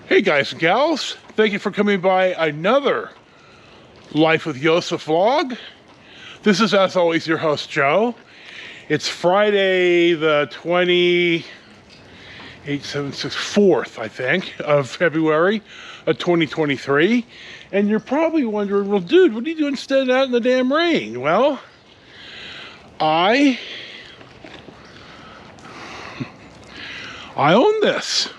Hey guys and gals, thank you for coming by another Life with Yosef vlog. This is, as always, your host Joe. It's Friday the 4th, I think, of February of 2023. And you're probably wondering, well, dude, what are you doing standing out in the damn rain? Well, I own this.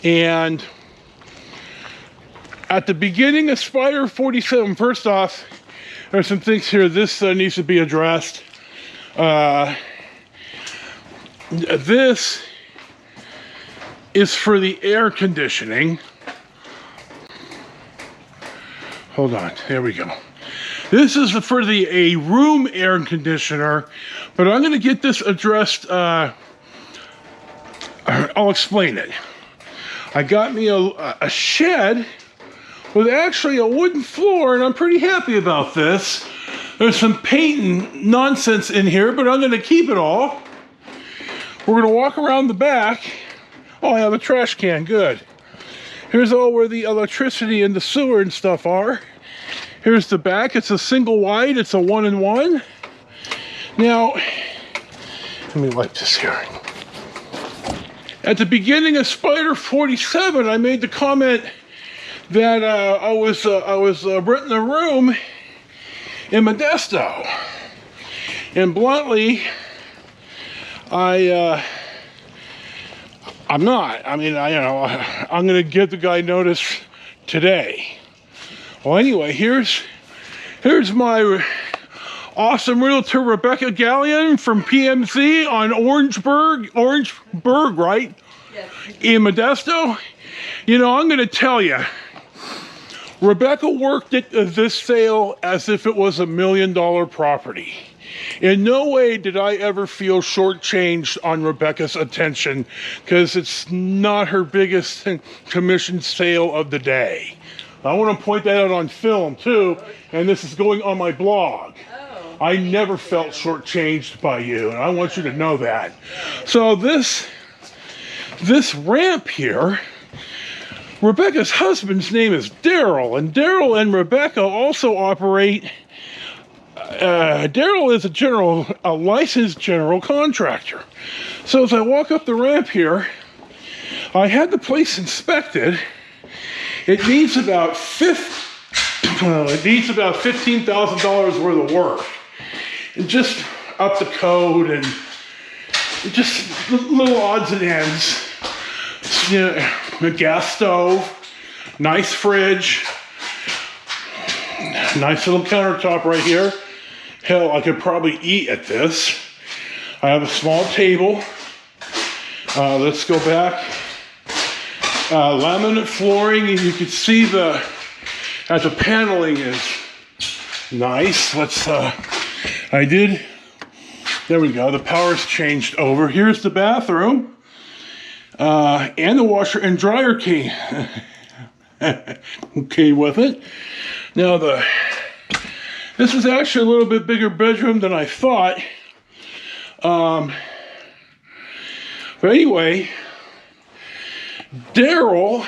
And at the beginning of Spider 47, first off, there's some things here. This needs to be addressed. This is for the air conditioning. Hold on, there we go. This is for a room air conditioner, but I'm going to get this addressed. I'll explain it. I got me a shed with actually a wooden floor, and I'm pretty happy about this. There's some painting nonsense in here, but I'm going to keep it all. We're going to walk around the back. Oh, I have a trash can. Good. Here's all where the electricity and the sewer and stuff are. Here's the back. It's a single wide. It's a 1-in-1. Now, let me wipe this here. At the beginning of Spider 47, I made the comment that I was renting a room in Modesto, and bluntly, I'm not. I mean, I'm going to give the guy notice today. Well, anyway, here's my awesome realtor Rebecca Gallion from PMC on Orangeburg, right? Yes. In Modesto. You know, I'm going to tell you, Rebecca worked at this sale as if it was $1 million property. In no way did I ever feel shortchanged on Rebecca's attention, because it's not her biggest commission sale of the day. I want to point that out on film too, and this is going on my blog. I never felt shortchanged by you, and I want you to know that. So this ramp here, Rebecca's husband's name is Daryl, and Daryl and Rebecca also operate. Daryl is a licensed general contractor. So as I walk up the ramp here, I had the place inspected. It needs about $15,000 worth of work. And just up the code and just little odds and ends. You know, a gas stove, nice fridge, nice little countertop right here. Hell, I could probably eat at this. I have a small table. Let's go back. Laminate flooring, and you can see that the paneling is nice. There we go. The power's changed over. Here's the bathroom. And the washer and dryer key. Okay with it. Now this is actually a little bit bigger bedroom than I thought. But anyway, Daryl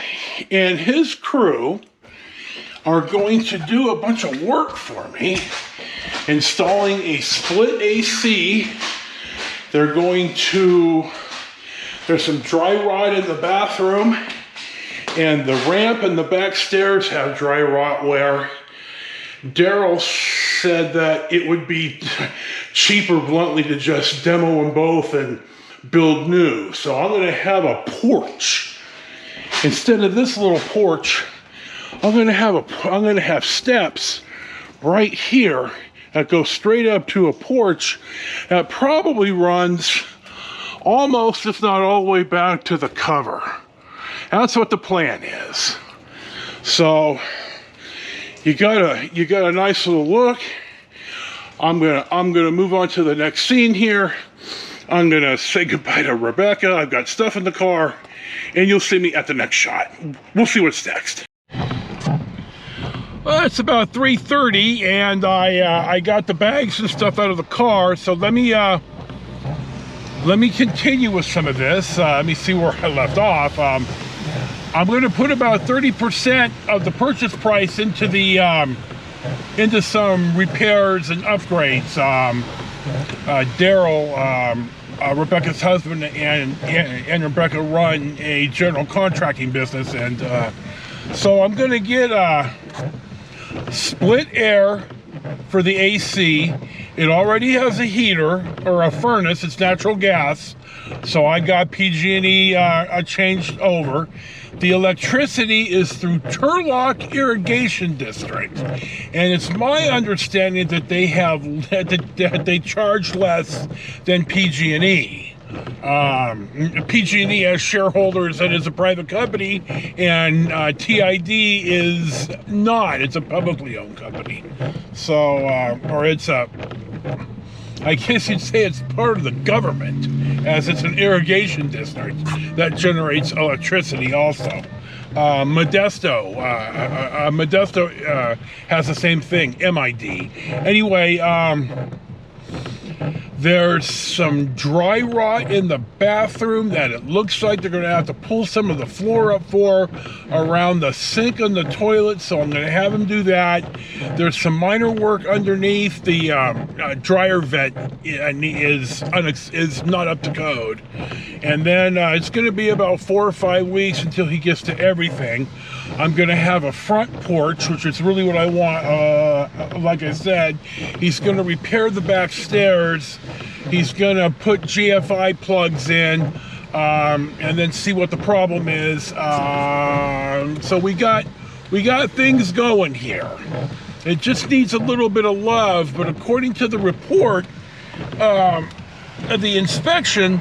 and his crew are going to do a bunch of work for me, installing a split AC. There's some dry rot in the bathroom, and the ramp and the back stairs have dry rot where Daryl said that it would be cheaper, bluntly, to just demo them both and build new. So I'm going to have a porch. Instead of this little porch, I'm going to have steps right here that go straight up to a porch that probably runs almost, if not all the way back to the cover. That's what the plan is. So you got a nice little look. I'm gonna move on to the next scene here. I'm gonna say goodbye to Rebecca. I've got stuff in the car, and you'll see me at the next shot. We'll see what's next. Well, it's about 3:30, and I got the bags and stuff out of the car. So let me let me continue with some of this. Let me see where I left off. I'm going to put about 30% of the purchase price into the into some repairs and upgrades. Daryl, Rebecca's husband, and Rebecca run a general contracting business, and so I'm going to get split air for the AC. It already has a heater or a furnace. It's natural gas, so I got PG&E changed over. The electricity is through Turlock Irrigation District, and it's my understanding that they have that they charge less than PG&E. PG&E has shareholders and is a private company, and TID is not. It's a publicly owned company. So, or it's a, I guess you'd say it's part of the government, as it's an irrigation district that generates electricity also. Modesto has the same thing, MID. Anyway, there's some dry rot in the bathroom that it looks like they're going to have to pull some of the floor up for around the sink and the toilet, so I'm going to have them do that. There's some minor work underneath. The dryer vent is not up to code. And then it's going to be about 4 or 5 weeks until he gets to everything. I'm going to have a front porch, which is really what I want. Like I said, he's going to repair the back stairs. He's going to put GFI plugs in, and then see what the problem is. So we got things going here. It just needs a little bit of love, but according to the report, the inspection,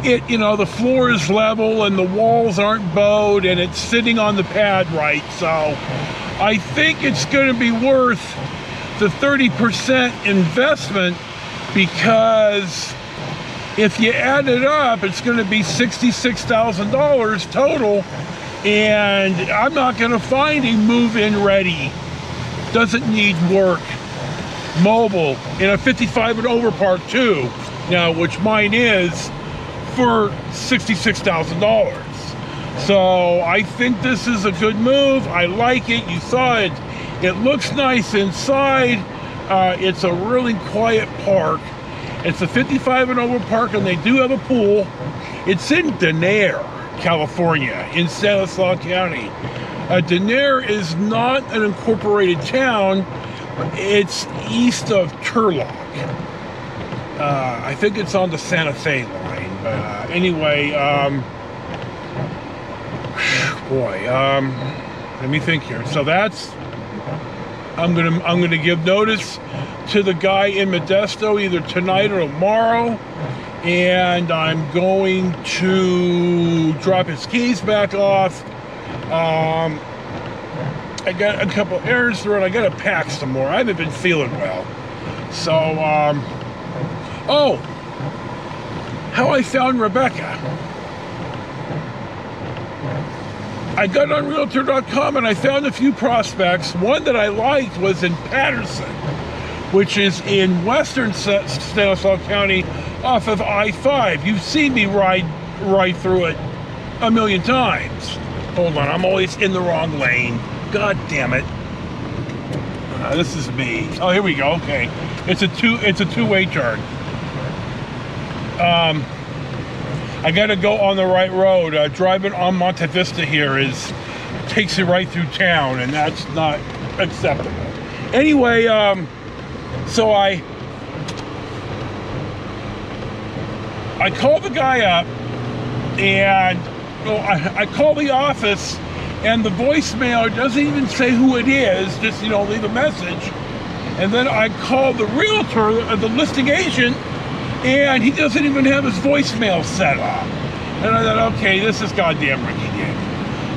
the floor is level and the walls aren't bowed and it's sitting on the pad right. So I think it's going to be worth the 30% investment, because if you add it up, it's going to be $66,000 total, and I'm not going to find a move-in ready, doesn't need work, mobile, in a 55 and over park too, now, which mine is, for $66,000. So I think this is a good move. I like it. You saw it. It looks nice inside. It's a really quiet park. It's a 55 and over park, and they do have a pool. It's in Denair, California, in Stanislaus County. Denair is not an incorporated town. It's east of Turlock. I think it's on the Santa Fe line. But anyway, let me think here. So that's, I'm gonna give notice to the guy in Modesto either tonight or tomorrow, and I'm going to drop his keys back off. I got a couple errands to run. I gotta pack some more. I haven't been feeling well. So, oh, how I found Rebecca. I got on Realtor.com and I found a few prospects. One that I liked was in Patterson, which is in western Stanislaus County off of I-5. You've seen me ride right through it a million times. Hold on, I'm always in the wrong lane. God damn it. This is me. Oh, here we go. Okay. It's a two-way turn. I gotta go on the right road. Driving on Monte Vista here takes you right through town, and that's not acceptable. Anyway, so I called the guy up, and I call the office, and the voicemail doesn't even say who it is, just, leave a message. And then I call the realtor, the listing agent, and he doesn't even have his voicemail set up. And I thought, okay, this is goddamn rinky-dink.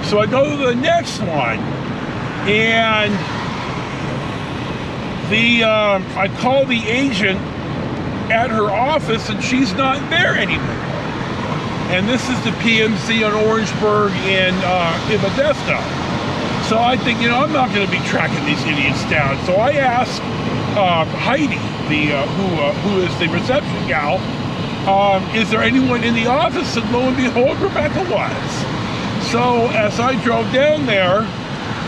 So I go to the next one, and I call the agent at her office, and she's not there anymore. And this is the PMC on Orangeburg in Modesto. So I think, I'm not going to be tracking these idiots down. So I asked Heidi, who is the reception gal, is there anyone in the office? And lo and behold, Rebecca was. So as I drove down there,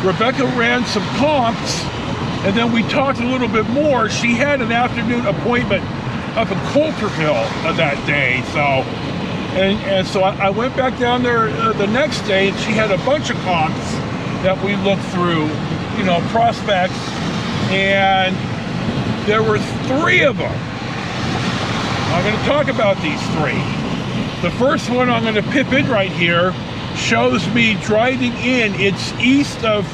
Rebecca ran some comps, and then we talked a little bit more. She had an afternoon appointment up in Coulterville that day, and so I went back down there the next day, and she had a bunch of comps that we looked through, you know, prospects, and there were 3 of them. I'm going to talk about these 3. The first one I'm going to pip in right here shows me driving in. It's east of,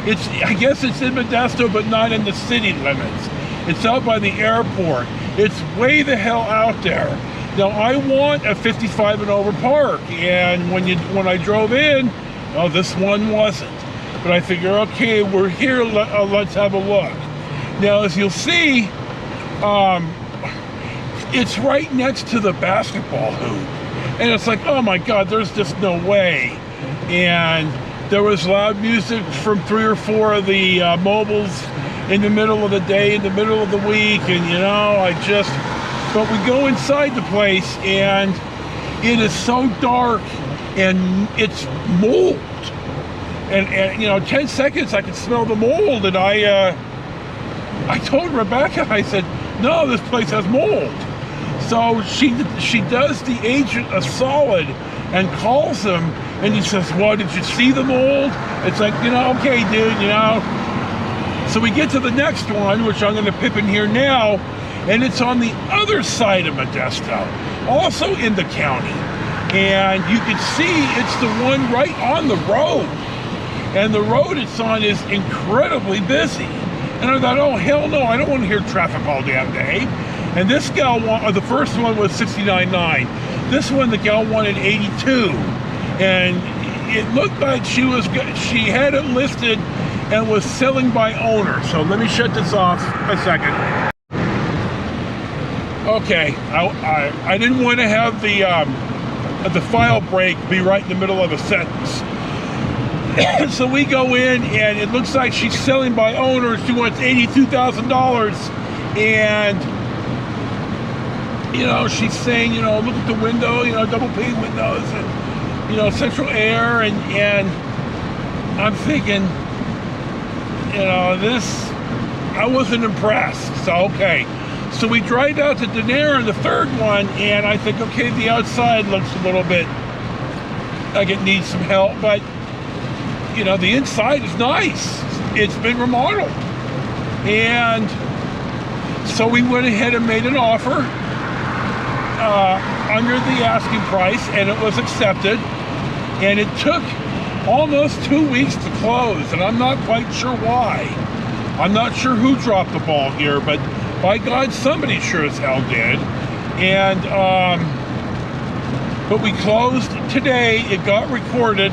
I guess it's in Modesto, but not in the city limits. It's out by the airport. It's way the hell out there. Now I want a 55 and over park, and when I drove in, oh, this one wasn't. But I figure, okay, we're here, let's have a look. Now, as you'll see, it's right next to the basketball hoop. And it's like, oh my God, there's just no way. And there was loud music from 3 or 4 of the mobiles in the middle of the day, in the middle of the week, and you know, but we go inside the place, and it is so dark, and it's mold. And you know, 10 seconds, I could smell the mold, and I told Rebecca, I said, no, this place has mold. So she does the agent a solid and calls him, and he says, well, did you see the mold? It's like, you know, okay, dude, you know. So we get to the next one, which I'm going to pip in here now, and it's on the other side of Modesto, also in the county. And you can see it's the one right on the road. And the road it's on is incredibly busy. And I thought, oh, hell no, I don't want to hear traffic all damn day. And this gal, the first one was 69.9. This one, the gal wanted 82. And it looked like she had it listed and was selling by owner. So let me shut this off a second. Okay, I didn't want to have the file break be right in the middle of a sentence. So we go in, and it looks like she's selling by owner. She wants $82,000, and you know, she's saying, you know, look at the window, you know, double pane windows, and you know, central air, and I'm thinking, you know, I wasn't impressed. So okay, so we drive out to Denair in the third one, and I think, okay, the outside looks a little bit like it needs some help, but you know, the inside is nice. It's been remodeled. And so we went ahead and made an offer under the asking price, and it was accepted. And it took almost 2 weeks to close, and I'm not quite sure why. I'm not sure who dropped the ball here, but by God, somebody sure as hell did. And but we closed today. It got recorded.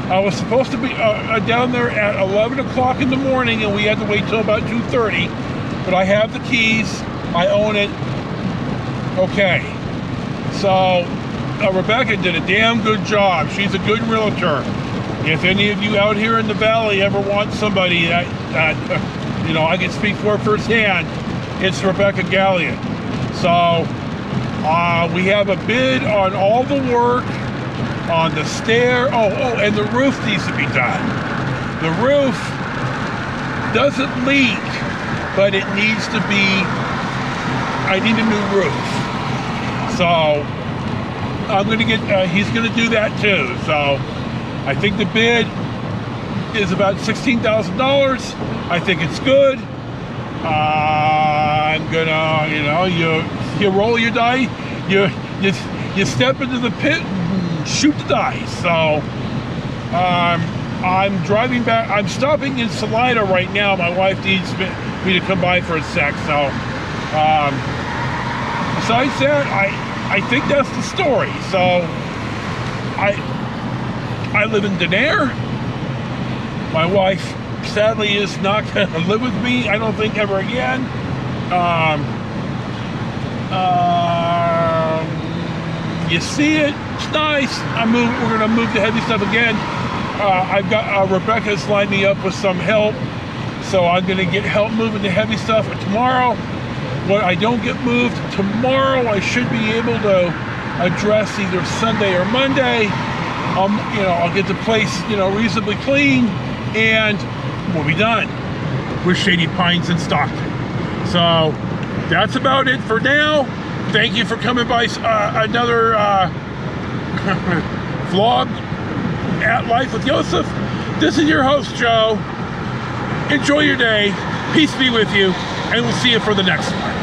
I was supposed to be down there at 11 o'clock in the morning, and we had to wait till about 2:30. But I have the keys. I own it. Okay. So Rebecca did a damn good job. She's a good realtor. If any of you out here in the valley ever want somebody that you know, I can speak for firsthand, it's Rebecca Gallion. So we have a bid on all the work. On the stair, and the roof needs to be done. The roof doesn't leak, but it needs to be, I need a new roof. So I'm gonna get, he's gonna do that too. So I think the bid is about $16,000. I think it's good. I'm gonna, you know, you roll your die, you step into the pit, shoot the dice. So I'm driving back. I'm stopping in Salida right now. My wife needs me to come by for a sec. So besides that, I think that's the story. So I live in Denair. My wife sadly is not going to live with me, I don't think, ever again. You see it. It's nice. We're going to move the heavy stuff again. I've got Rebecca's lined me up with some help, so I'm going to get help moving the heavy stuff tomorrow. What I don't get moved tomorrow, I should be able to address either Sunday or Monday. You know, I'll get the place, you know, reasonably clean, and we'll be done with Shady Pines in Stockton. So that's about it for now. Thank you for coming by another vlog at Life with Yosef. This is your host, Joe. Enjoy your day. Peace be with you, and we'll see you for the next one.